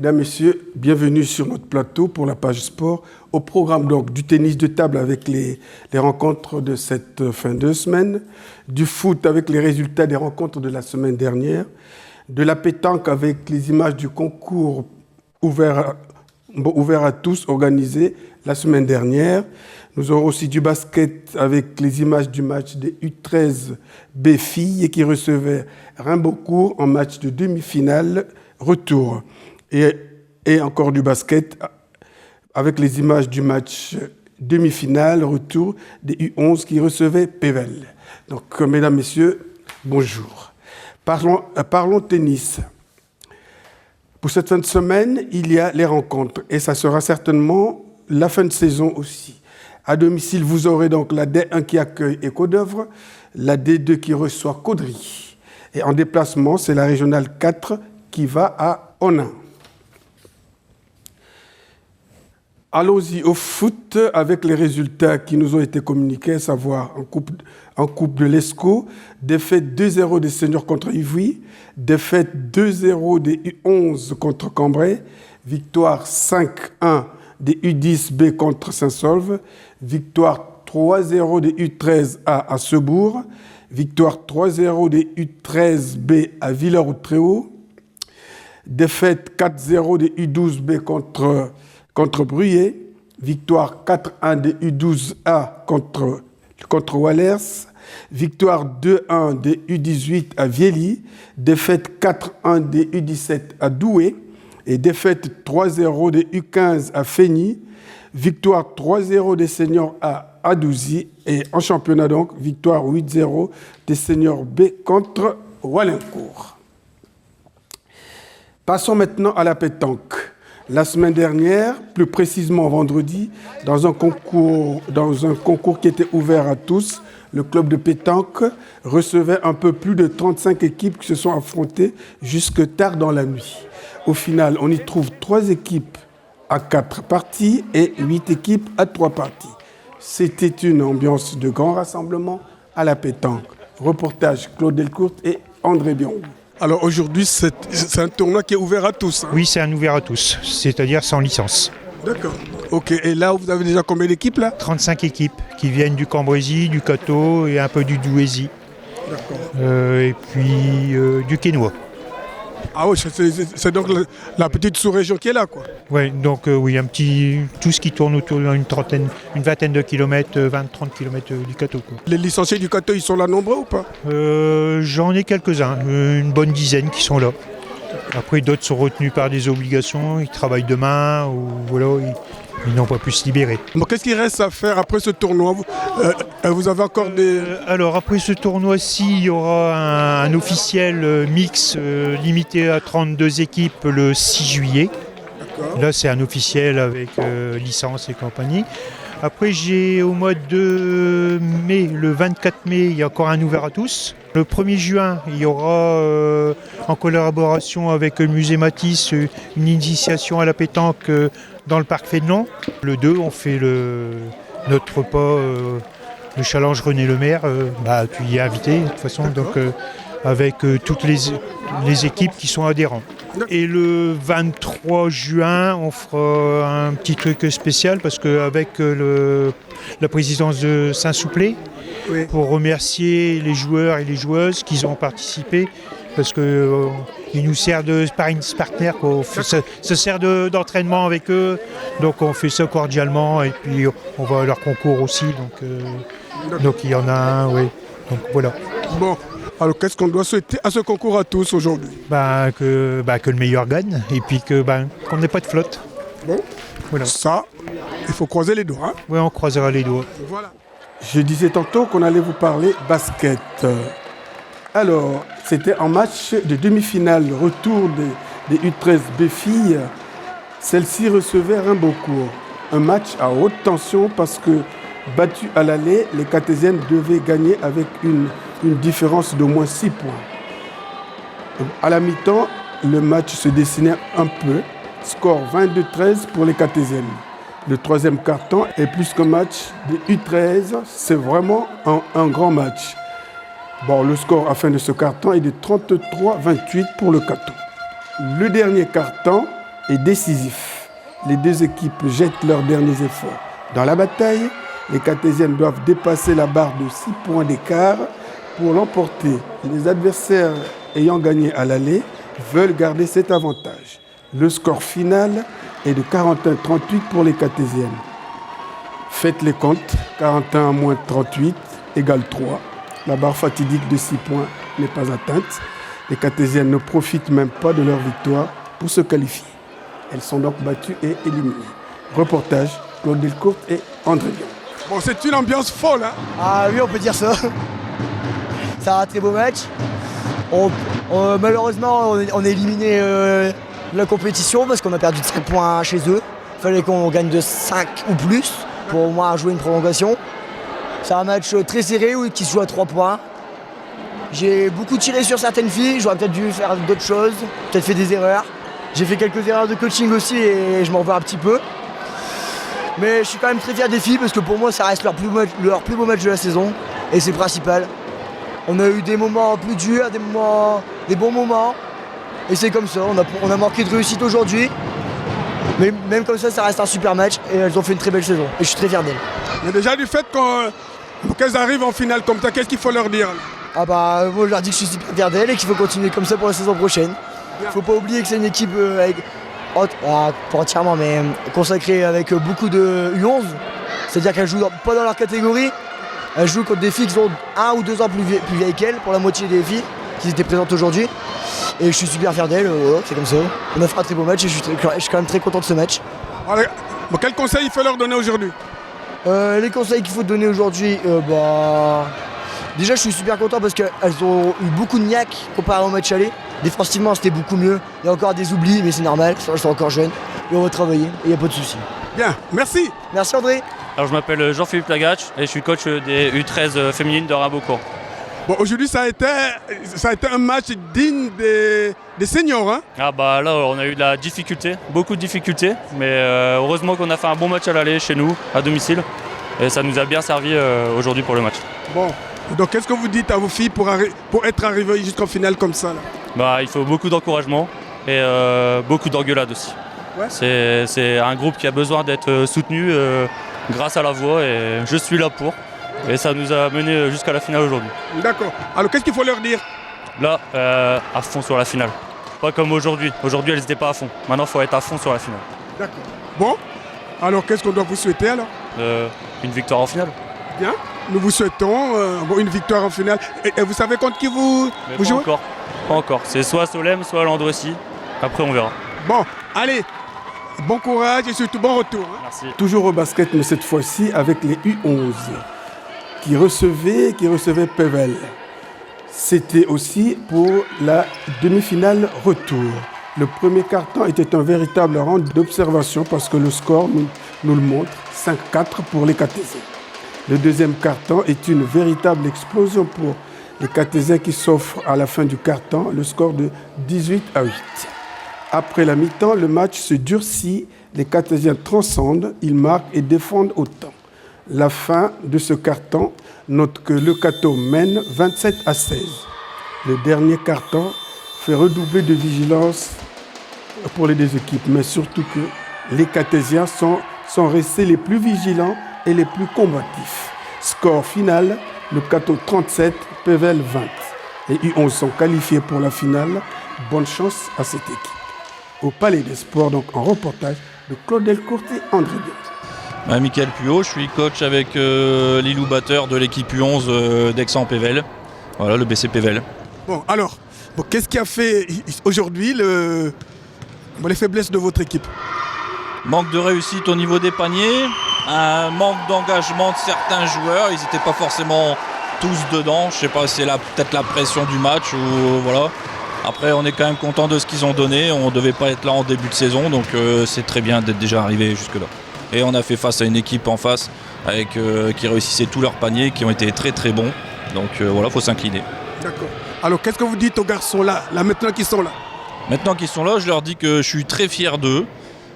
Mesdames, Messieurs, bienvenue sur notre plateau pour la page sport. Au programme donc du tennis de table avec les rencontres de cette fin de semaine, du foot avec les résultats des rencontres de la semaine dernière, de la pétanque avec les images du concours ouvert à tous organisé la semaine dernière. Nous aurons aussi du basket avec les images du match des U13B filles qui recevaient Rimbaudcourt en match de demi-finale retour. Et encore du basket avec les images du match demi-finale retour des U11 qui recevaient Pével. Donc, mesdames, messieurs, bonjour. Parlons tennis. Pour cette fin de semaine, il y a les rencontres et ça sera certainement la fin de saison aussi. À domicile, vous aurez donc la D1 qui accueille Éco-d'Œuvre, la D2 qui reçoit Caudry. Et en déplacement, c'est la régionale 4 qui va à Onin. Allons-y au foot avec les résultats qui nous ont été communiqués, à savoir en coupe de l'ESCO, défaite 2-0 des seniors contre Ivry, défaite 2-0 des U11 contre Cambrai, victoire 5-1 des U10B contre Saint-Saulve, victoire 3-0 des U13A à Sebourg, victoire 3-0 des U13B à Villers-au-Tréau, défaite 4-0 des U12B contre Bruyères, victoire 4-1 des U12A contre Wallers, victoire 2-1 des U18 à Viely, défaite 4-1 des U17 à Douai et défaite 3-0 des U15 à Feigny, victoire 3-0 des seniors à Adouzy et en championnat donc, victoire 8-0 des seniors B contre Wallincourt. Passons maintenant à la pétanque. La semaine dernière, plus précisément vendredi, dans un concours qui était ouvert à tous, le club de pétanque recevait un peu plus de 35 équipes qui se sont affrontées jusque tard dans la nuit. Au final, on y trouve 3 équipes à 4 parties et 8 équipes à 3 parties. C'était une ambiance de grand rassemblement à la pétanque. Reportage Claude Delcourt et André Bion. Alors aujourd'hui, c'est un tournoi qui est ouvert à tous. Hein. Oui, c'est un ouvert à tous, c'est-à-dire sans licence. D'accord. Ok, et là, vous avez déjà combien d'équipes là ? 35 équipes qui viennent du Cambrésis, du Cateau et un peu du Douaisis. D'accord. Et puis du Quesnoy. Ah oui, c'est donc la petite sous-région qui est là, quoi. Ouais, donc oui, tout ce qui tourne autour d'une vingtaine de kilomètres, 20-30 kilomètres du Cateau. Quoi. Les licenciés du Cateau, ils sont là nombreux ou pas ? J'en ai quelques-uns, une bonne dizaine qui sont là. Après, d'autres sont retenus par des obligations, ils travaillent demain, ou voilà, ils n'ont pas pu se libérer. Bon, qu'est-ce qu'il reste à faire après ce tournoi ? Vous avez encore des... Alors après ce tournoi-ci, il y aura un officiel mix limité à 32 équipes le 6 juillet. D'accord. Là, c'est un officiel avec licence et compagnie. Après, j'ai au mois de mai, le 24 mai, il y a encore un ouvert à tous. Le 1er juin, il y aura, en collaboration avec le musée Matisse, une initiation à la pétanque dans le parc Fénelon. Le 2, on fait notre repas, le challenge René Lemaire. Tu y es invité de toute façon, donc avec toutes les équipes qui sont adhérents. Et le 23 juin, on fera un petit truc spécial parce qu'avec la présidence de Saint-Souplé, oui, pour remercier les joueurs et les joueuses qui ont participé, parce qu'ils nous servent de sparring partner, ça sert d'entraînement avec eux, donc on fait ça cordialement et puis on va à leur concours aussi, donc il y en a un, oui, donc voilà. Bon. Alors, qu'est-ce qu'on doit souhaiter à ce concours à tous aujourd'hui ? Que le meilleur gagne et puis qu'on n'ait pas de flotte. Bon, voilà. Ça, il faut croiser les doigts. Hein ? Oui, on croisera les doigts. Voilà. Je disais tantôt qu'on allait vous parler basket. Alors, c'était en match de demi-finale, retour des U13B filles. Celle-ci recevait Rimbaudcourt. Un match à haute tension parce que, battues à l'aller, les Cartésiennes devaient gagner avec une différence d'au moins 6 points. À la mi-temps, le match se dessinait un peu. Score 22-13 pour les Cartésiennes. Le troisième quart-temps est plus qu'un match de U13, c'est vraiment un grand match. Bon, le score à la fin de ce quart-temps est de 33-28 pour le Cateau. Le dernier quart-temps est décisif. Les deux équipes jettent leurs derniers efforts. Dans la bataille, les Cartésiennes doivent dépasser la barre de 6 points d'écart pour l'emporter. Les adversaires ayant gagné à l'aller veulent garder cet avantage. Le score final est de 41-38 pour les Cartésiennes. Faites les comptes, 41 moins 38 égale 3. La barre fatidique de 6 points n'est pas atteinte. Les Cartésiennes ne profitent même pas de leur victoire pour se qualifier. Elles sont donc battues et éliminées. Reportage, Claude Delcourt et André Dion. Bon, c'est une ambiance folle, hein? Ah oui, on peut dire ça. C'est un très beau match. Malheureusement, on est éliminé de la compétition parce qu'on a perdu de 5 points chez eux. Il fallait qu'on gagne de 5 ou plus pour au moins jouer une prolongation. C'est un match très serré qui se joue à 3 points. J'ai beaucoup tiré sur certaines filles, j'aurais peut-être dû faire d'autres choses, peut-être fait des erreurs. J'ai fait quelques erreurs de coaching aussi et je m'en veux un petit peu. Mais je suis quand même très fier des filles parce que pour moi ça reste leur plus beau match de la saison et c'est le principal. On a eu des moments plus durs, des bons moments et c'est comme ça, on a manqué de réussite aujourd'hui. Mais même comme ça reste un super match et elles ont fait une très belle saison et je suis très fier d'elles. Mais déjà du fait qu'elles arrivent en finale comme ça, qu'est-ce qu'il faut leur dire? Ah bah moi je leur dis que je suis super fier d'elles et qu'il faut continuer comme ça pour la saison prochaine. Faut pas oublier que c'est une équipe pas entièrement mais consacrée avec beaucoup de U11. C'est-à-dire qu'elles jouent pas dans leur catégorie. Elles jouent contre des filles qui ont 1 ou 2 ans plus vieilles qu'elles pour la moitié des filles qui étaient présentes aujourd'hui. Et je suis super fier d'elles, c'est comme ça. On a fait un très beau match et je suis quand même très content de ce match. Allez, bon, quel conseil il faut leur donner aujourd'hui? Les conseils qu'il faut donner aujourd'hui, déjà je suis super content parce qu'elles ont eu beaucoup de niaque comparé au match aller. Défensivement c'était beaucoup mieux. Il y a encore des oublis mais c'est normal, elles sont encore jeunes. Et on va travailler, et il n'y a pas de souci. Bien, merci. Merci André. Alors je m'appelle Jean-Philippe Lagatch et je suis coach des U13 féminines de Rimbaudcourt. Bon, aujourd'hui ça a été un match digne des seniors, hein? Ah bah là on a eu de la difficulté, beaucoup de difficultés, mais heureusement qu'on a fait un bon match à l'aller chez nous, à domicile, et ça nous a bien servi aujourd'hui pour le match. Bon, donc qu'est-ce que vous dites à vos filles pour être arrivées jusqu'en finale comme ça là? Bah il faut beaucoup d'encouragement et beaucoup d'engueulade aussi. Ouais. C'est un groupe qui a besoin d'être soutenu grâce à la voix et je suis là pour. Et ça nous a mené jusqu'à la finale aujourd'hui. D'accord. Alors qu'est-ce qu'il faut leur dire? Là, à fond sur la finale. Pas comme aujourd'hui. Aujourd'hui, elles n'étaient pas à fond. Maintenant, il faut être à fond sur la finale. D'accord. Bon, alors qu'est-ce qu'on doit vous souhaiter alors? Une victoire en finale. Bien. Nous vous souhaitons une victoire en finale. Et vous savez contre qui vous jouez? Pas encore. C'est soit Solem, soit Landrecy. Après, on verra. Bon, allez. Bon courage et surtout bon retour. Hein. Merci. Toujours au basket, mais cette fois-ci avec les U11 qui recevaient Pével. C'était aussi pour la demi-finale retour. Le premier quart-temps était un véritable rang d'observation parce que le score nous le montre, 5-4 pour les Cartésiens. Le deuxième quart-temps est une véritable explosion pour les Cartésiens qui s'offrent à la fin du quart-temps le score de 18-8. Après la mi-temps, le match se durcit, les Cartésiens transcendent, ils marquent et défendent autant. La fin de ce quart-temps note que le Cateau mène 27-16. Le dernier quart-temps fait redoubler de vigilance pour les deux équipes, mais surtout que les Cartésiens sont restés les plus vigilants et les plus combatifs. Score final, le Cateau 37, Pével 20. Les U11 sont qualifiés pour la finale. Bonne chance à cette équipe. Au Palais des Sports, donc en reportage de Claude Delcourt et André Dion. Mickaël Puot, je suis coach avec Lilou Batteur de l'équipe U11 d'Aix-en-Pével. Voilà, le BC Pével. Bon, alors, qu'est-ce qui a fait aujourd'hui les faiblesses de votre équipe? Manque de réussite au niveau des paniers, un manque d'engagement de certains joueurs, ils n'étaient pas forcément tous dedans, je sais pas, c'est peut-être la pression du match ou voilà. Après on est quand même content de ce qu'ils ont donné, on ne devait pas être là en début de saison, donc c'est très bien d'être déjà arrivé jusque-là. Et on a fait face à une équipe en face qui réussissait tous leurs paniers, qui ont été très très bons, donc voilà, il faut s'incliner. D'accord. Alors qu'est-ce que vous dites aux garçons là maintenant qu'ils sont là? Maintenant qu'ils sont là, je leur dis que je suis très fier d'eux,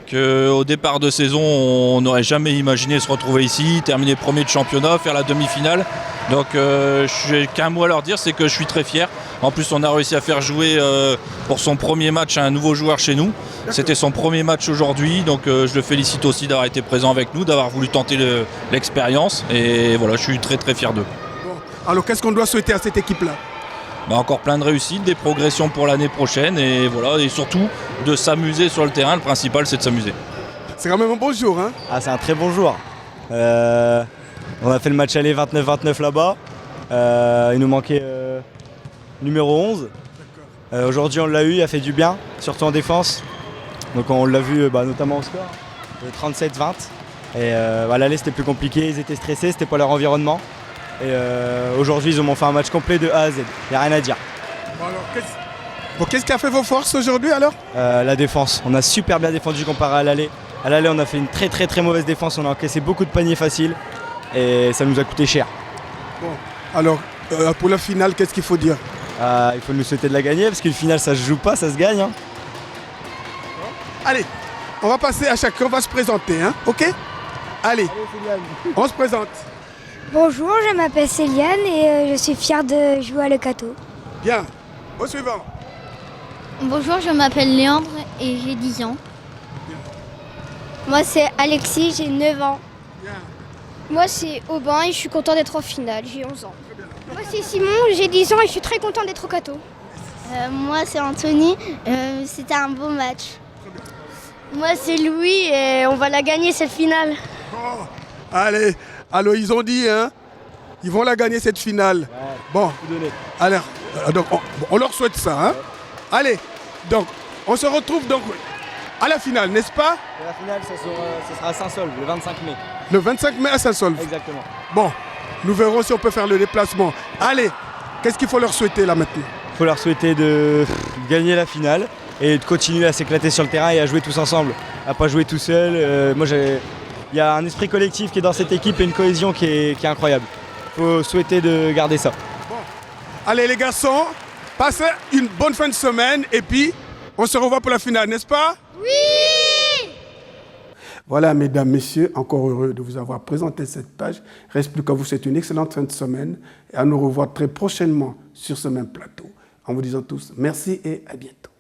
qu'au départ de saison, on n'aurait jamais imaginé se retrouver ici, terminer premier de championnat, faire la demi-finale. Donc je n'ai qu'un mot à leur dire, c'est que je suis très fier. En plus, on a réussi à faire jouer pour son premier match un nouveau joueur chez nous. C'était son premier match aujourd'hui, donc je le félicite aussi d'avoir été présent avec nous, d'avoir voulu tenter l'expérience. Et voilà, je suis très très fier d'eux. Bon. Alors qu'est-ce qu'on doit souhaiter à cette équipe-là? Encore plein de réussites, des progressions pour l'année prochaine et voilà, et surtout de s'amuser sur le terrain. Le principal, c'est de s'amuser. C'est quand même un bon jour, hein? Ah, c'est un très bon jour. On a fait le match aller 29-29 là-bas. Il nous manquait numéro 11. Aujourd'hui, on l'a eu, il a fait du bien, surtout en défense. Donc on l'a vu notamment au score, 37-20. Et à l'aller, c'était plus compliqué, ils étaient stressés, c'était pas leur environnement. Et aujourd'hui, ils ont fait un match complet de A à Z. Il n'y a rien à dire. Bon, alors, qu'est-ce qui a fait vos forces aujourd'hui alors? La défense. On a super bien défendu comparé à l'aller. À l'aller, on a fait une très très très mauvaise défense. On a encaissé beaucoup de paniers faciles. Et ça nous a coûté cher. Bon, alors pour la finale, qu'est-ce qu'il faut dire? Il faut nous souhaiter de la gagner parce qu'une finale, ça se joue pas, ça se gagne. Hein. Allez, on va passer à chacun, on va se présenter, hein? Ok? Allez, on se présente. Bonjour, je m'appelle Céliane et je suis fière de jouer à Leucato. Bien. Au suivant. Bonjour, je m'appelle Léandre et j'ai 10 ans. Moi c'est Alexis, j'ai 9 ans. Bien. Moi c'est Aubin et je suis content d'être en finale, j'ai 11 ans. Moi c'est Simon, j'ai 10 ans et je suis très content d'être au Cato. Moi c'est Anthony, c'était un beau match. Moi c'est Louis et on va la gagner cette finale. Oh, allez, alors ils ont dit, hein? Ils vont la gagner cette finale. Ouais, bon, alors, donc on leur souhaite ça, hein? Ouais. Allez, donc on se retrouve donc à la finale, n'est-ce pas? Et la finale, ce sera à Saint-Saul, le 25 mai. Le 25 mai à Saint-Saul. Exactement. Bon, nous verrons si on peut faire le déplacement. Allez, qu'est-ce qu'il faut leur souhaiter là maintenant? Il faut leur souhaiter de gagner la finale et de continuer à s'éclater sur le terrain et à jouer tous ensemble, à pas jouer tout seul. Il y a un esprit collectif qui est dans cette équipe et une cohésion qui est incroyable. Il faut souhaiter de garder ça. Bon. Allez les garçons, passez une bonne fin de semaine et puis on se revoit pour la finale, n'est-ce pas? Oui! Voilà, mesdames, messieurs, encore heureux de vous avoir présenté cette page. Reste plus qu'à vous souhaiter une excellente fin de semaine et à nous revoir très prochainement sur ce même plateau. En vous disant tous merci et à bientôt.